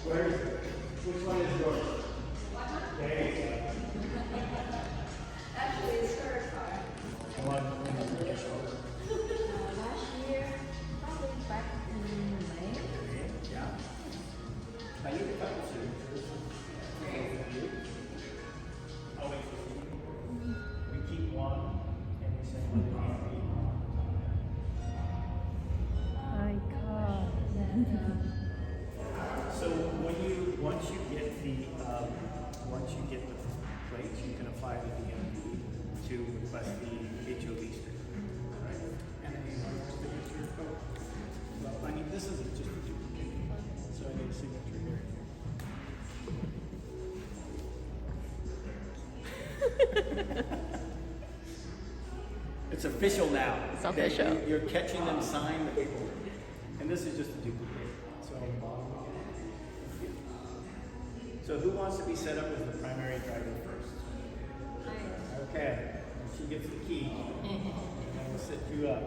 Where is it? Which one is yours? There you go. Actually, it's her car. One is Last year, probably back in May. yeah. I need a couple signatures. I'll wait for you. We keep one and we send one to me. My God. So once you get the plates, you can apply to the DMV to request the HOV sticker. Right? And then you want your signature. Well, I need, this isn't just a duplicate, so I need a signature here. It's official now. It's official. You're catching them sign the paperwork. And this is just a duplicate. So who wants to be set up as the primary driver first? Okay. She gets the key. And we'll set you up.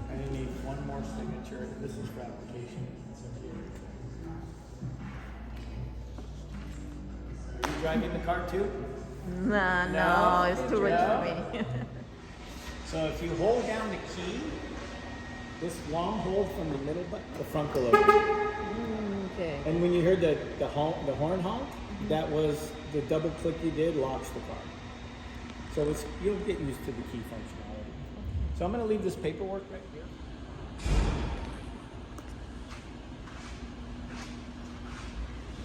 I need one more signature. This is for application. It's up here. Are you driving the car too? Nah, No? no, it's too rich for No? me. So if you hold down the key, this long hold from the middle button, the front will open. Okay. And when you heard the horn honk, that was the double click you did locks the car. So you'll get used to the key functionality. So I'm going to leave this paperwork right here.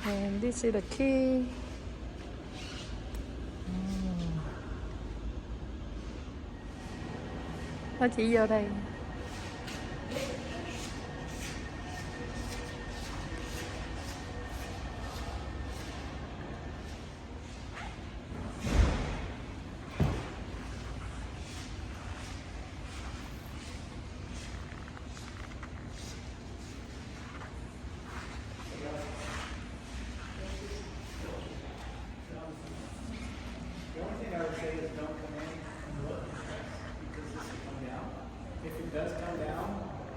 And this is the key. Nó chỉ vô đây. The only thing I would say is don't come in and look because this will come down. If it does come down,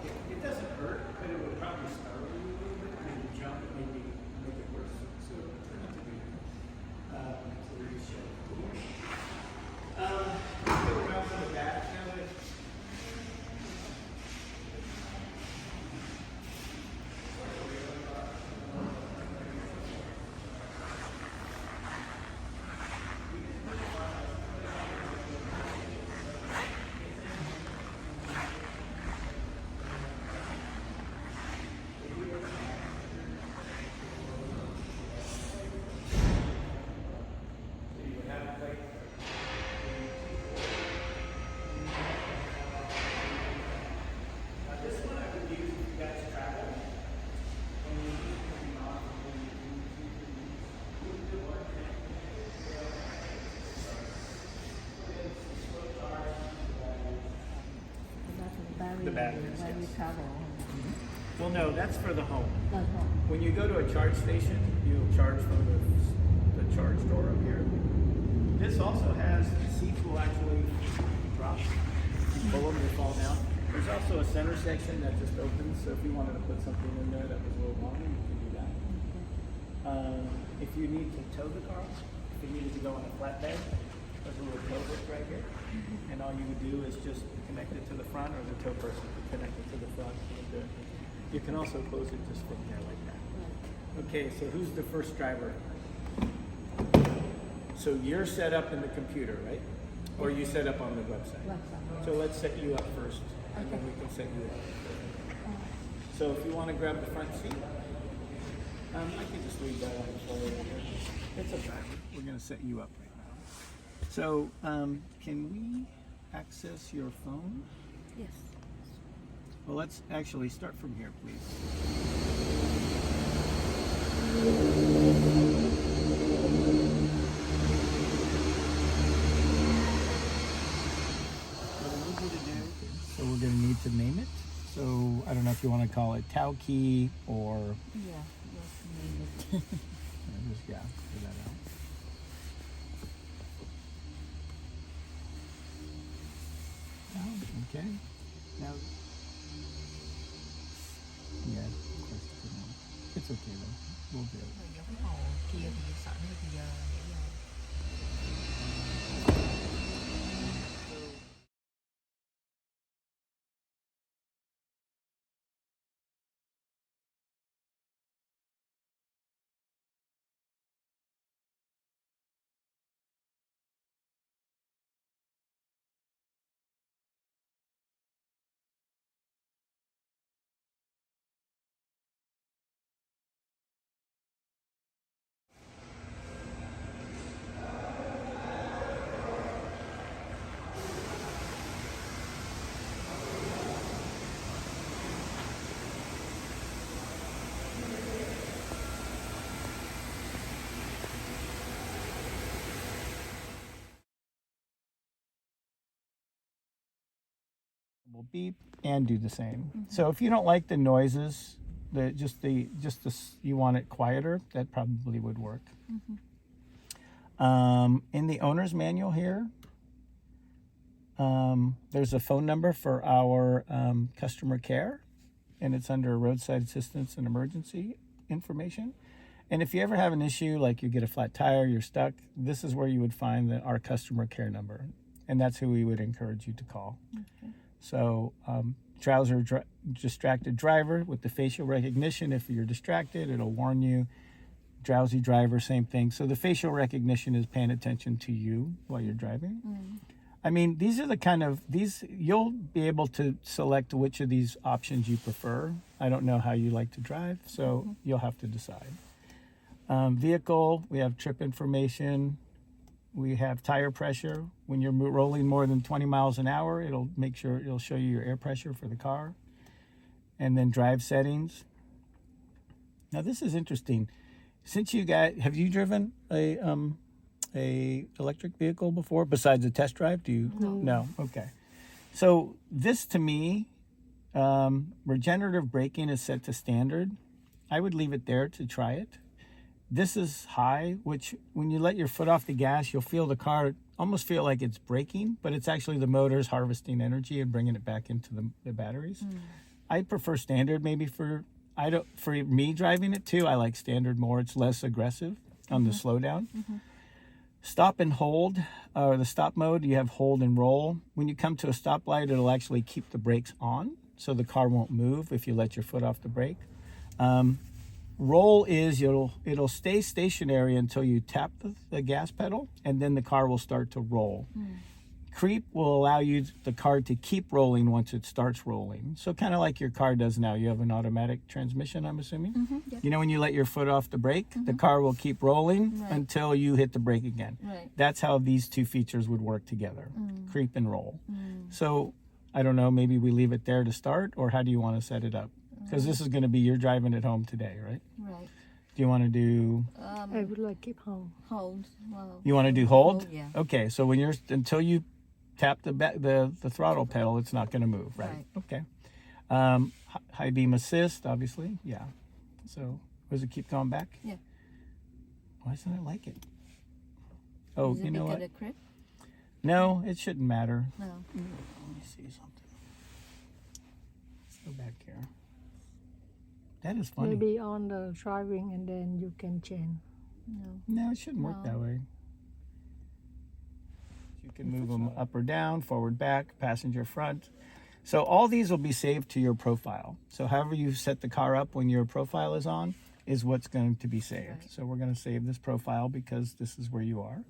it doesn't hurt, but it would probably startle you a little bit, maybe jump and maybe make it worse. So try not to do that. So we just show it. Go around to the back now. The batteries, When you yes. travel. Well, no, that's for the home. That's all. When you go to a charge station, you'll charge from the charge door up here. This also has, the seats will actually drop. You pull them, they fall down. There's also a center section that just opens, so if you wanted to put something in there that was a little longer, you can do that. If you need to tow the car, if you needed to go on a flatbed, there's a little tow hook right here. And all you would do is just connect it to the front, or the tow person could connect it to the front. And you can also close it just from there like that. Okay, so who's the first driver? So you're set up in the computer, right? Or you set up on the website? Website. So let's set you up first, and then we can set you up. So if you want to grab the front seat, I can just leave that on the floor over here. It's okay. We're going to set you up right now. So can we access your phone? Yes. Well, let's actually start from here, please. What I need you to do, so we're going to need to name it. So I don't know if you want to call it Tau Key or Yeah, just name it. just figure that out. Okay. Now, yeah, of course it didn't work. It's okay though. We'll do it. Rồi giờ cái hồ kia thì sợ nó bây giờ vậy rồi. Will beep and do the same. So if you don't like the noises, you want it quieter, that probably would work. In the owner's manual here, there's a phone number for our customer care, and it's under roadside assistance and emergency information. And if you ever have an issue, like you get a flat tire, you're stuck, this is where you would find our customer care number, and that's who we would encourage you to call. Okay. So distracted driver with the facial recognition. If you're distracted, it'll warn you. Drowsy driver, same thing. So the facial recognition is paying attention to you while you're driving. I mean, these are you'll be able to select which of these options you prefer. I don't know how you like to drive, so you'll have to decide. Vehicle, we have trip information. We have tire pressure. When you're rolling more than 20 miles an hour, it'll show you your air pressure for the car. And then drive settings. Now this is interesting. Since have you driven a electric vehicle before besides a test drive? Do you? No. Okay. So this to me, regenerative braking is set to standard. I would leave it there to try it. This is high, which when you let your foot off the gas, you'll feel the car almost feel like it's braking, but it's actually the motors harvesting energy and bringing it back into the batteries. I prefer standard maybe for me driving it too. I like standard more. It's less aggressive on the slowdown. Stop and hold, or the stop mode, you have hold and roll. When you come to a stoplight, it'll actually keep the brakes on, so the car won't move if you let your foot off the brake. Roll is it'll stay stationary until you tap the gas pedal, and then the car will start to roll. Creep will allow the car to keep rolling once it starts rolling. So kind of like your car does now. You have an automatic transmission, I'm assuming? Yeah. You know, when you let your foot off the brake, the car will keep rolling until you hit the brake again. Right. That's how these two features would work together, creep and roll. So I don't know, maybe we leave it there to start, or how do you want to set it up? Because this is going to be you're driving at home today, right? Right. Do you want to do? I would like keep home. Hold. Well, You want to do hold? Yeah. Okay, so until you tap the throttle pedal, it's not going to move, right? Okay. High beam assist, obviously, yeah. So does it keep going back? Yeah. Why doesn't it like it? Oh, Is it you know because what? of grip? No, it shouldn't matter. No. Let me see something. Let's go back here. That is funny. Maybe on the driving and then you can change. No. No, it shouldn't work that No. way. You can move them up or down, forward, back, passenger front. So all these will be saved to your profile. So however you set the car up when your profile is on is what's going to be saved. Right. So we're going to save this profile because this is where you are.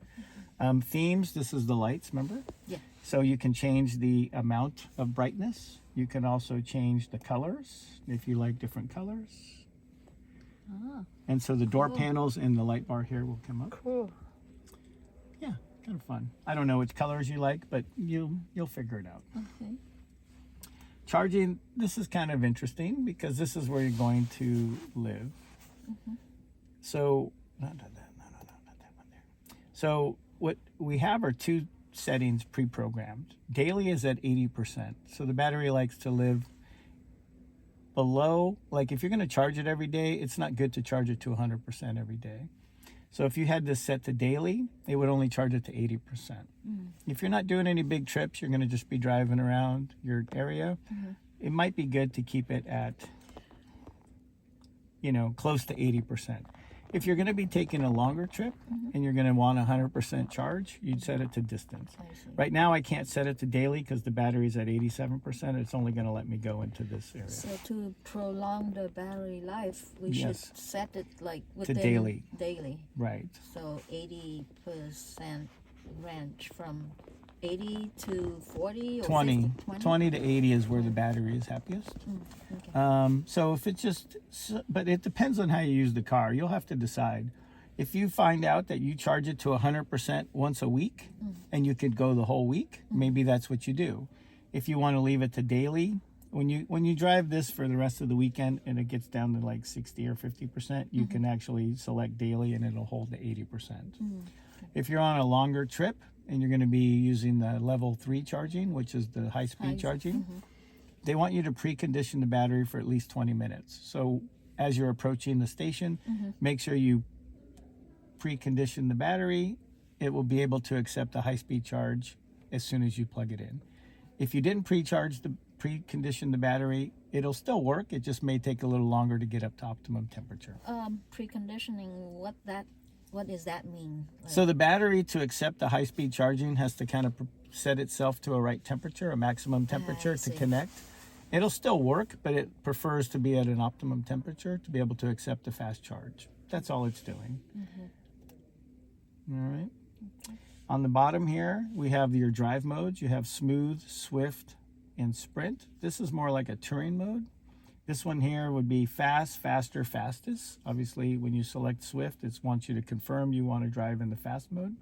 Themes, this is the lights, remember? Yeah. So you can change the amount of brightness. You can also change the colors if you like different colors. Ah. And so the door Cool. panels and the light bar here will come up. Cool. Yeah, kind of fun. I don't know which colors you like, but you'll figure it out. Okay. Charging, this is kind of interesting because this is where you're going to live. So, not that one there. So what we have are two settings pre-programmed. Daily is at 80%. So the battery likes to live below, like if you're going to charge it every day, it's not good to charge it to 100% every day. So if you had this set to daily, it would only charge it to 80%. If you're not doing any big trips, you're going to just be driving around your area, it might be good to keep it at, you know, close to 80%. If you're going to be taking a longer trip and you're going to want 100% charge, you'd set it to distance. Right now, I can't set it to daily because the battery's at 87%. It's only going to let me go into this area. So to prolong the battery life, we should set it like within daily. Daily. Right. So 80% range from 80 to 40 or 20. 50, 20 to 80 is where the battery is happiest. Okay. So if it's just, but it depends on how you use the car. You'll have to decide. If you find out that you charge it to 100% once a week and you could go the whole week, maybe that's what you do. If you want to leave it to daily, when you drive this for the rest of the weekend and it gets down to like 60 or 50%, you can actually select daily and it'll hold to 80%. If you're on a longer trip and you're going to be using the level 3 charging, which is the high-speed charging, they want you to precondition the battery for at least 20 minutes. So as you're approaching the station, make sure you precondition the battery. It will be able to accept the high-speed charge as soon as you plug it in. If you didn't precondition the battery, it'll still work. It just may take a little longer to get up to optimum temperature. Preconditioning, what does that mean? So the battery, to accept the high-speed charging, has to kind of set itself to a right temperature, a maximum temperature to connect. It'll still work, but it prefers to be at an optimum temperature to be able to accept a fast charge. That's all it's doing. All right. On the bottom here, we have your drive modes. You have smooth, swift, and sprint. This is more like a touring mode. This one here would be fast, faster, fastest. Obviously, when you select Swift, it wants you to confirm you want to drive in the fast mode.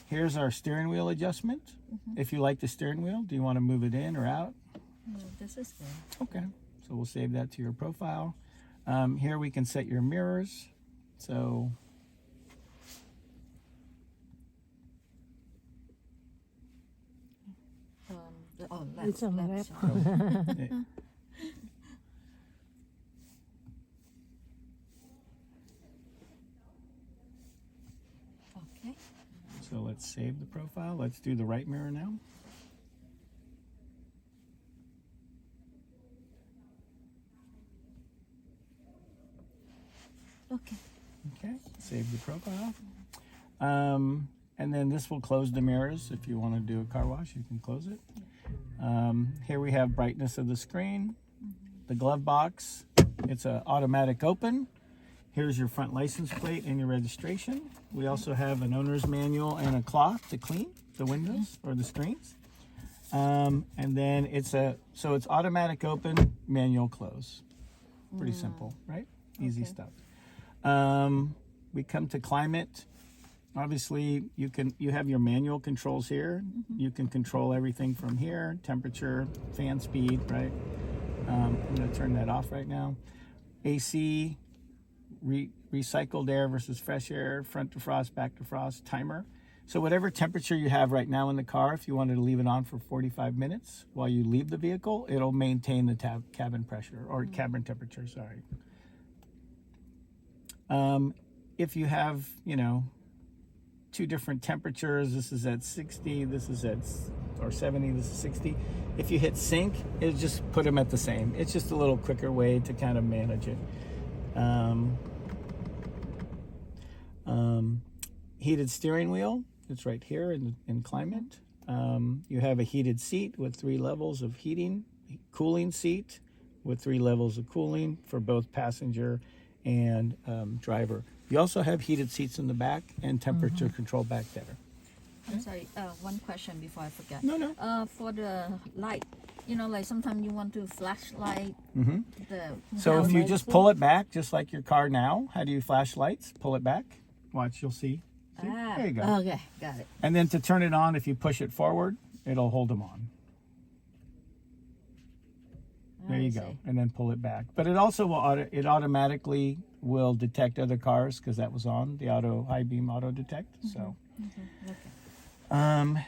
Here's our steering wheel adjustment. If you like the steering wheel, do you want to move it in or out? No, this is good. Okay, so we'll save that to your profile. Here we can set your mirrors. So Left. It's on the left. left. Okay. So let's save the profile. Let's do the right mirror now. Okay. Okay, save the profile. And then this will close the mirrors. If you want to do a car wash, you can close it. Here we have brightness of the screen, the glove box. It's an automatic open. Here's your front license plate and your registration. We also have an owner's manual and a cloth to clean the windows or the screens. And then it's automatic open, manual close. Pretty simple, right? Easy stuff. We come to climate. Obviously, you have your manual controls here. You can control everything from here, temperature, fan speed, right? I'm going to turn that off right now. AC, recycled air versus fresh air, front defrost, back defrost, timer. So whatever temperature you have right now in the car, if you wanted to leave it on for 45 minutes while you leave the vehicle, it'll maintain the cabin pressure or cabin temperature, sorry. If you have, two different temperatures, this is at 60, this is at, or 70, this is 60. If you hit sync, it'll just put them at the same. It's just a little quicker way to kind of manage it. Heated steering wheel, it's right here in climate. You have a heated seat with 3 levels of heating, cooling seat with 3 levels of cooling for both passenger and driver. You also have heated seats in the back and temperature control back there. I'm sorry, one question before I forget. No. For the light, like sometimes you want to flashlight So if you just pull it back, just like your car now, how do you flash lights? Pull it back. Watch, you'll see. There you go. Okay, got it. And then to turn it on, if you push it forward, it'll hold them on. There you go. And then pull it back. But it also will it automatically will detect other cars because that was on the high beam auto detect. So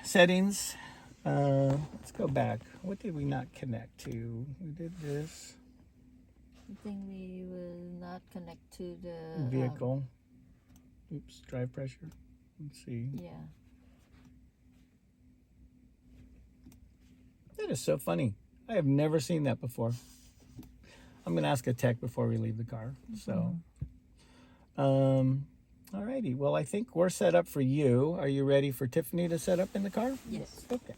settings. Let's go back. What did we not connect to? We did this. I think we will not connect to the Vehicle. Oops, drive pressure. Let's see. Yeah. That is so funny. I have never seen that before. I'm going to ask a tech before we leave the car. So, all righty. Well, I think we're set up for you. Are you ready for Tiffany to set up in the car? Yes. Okay.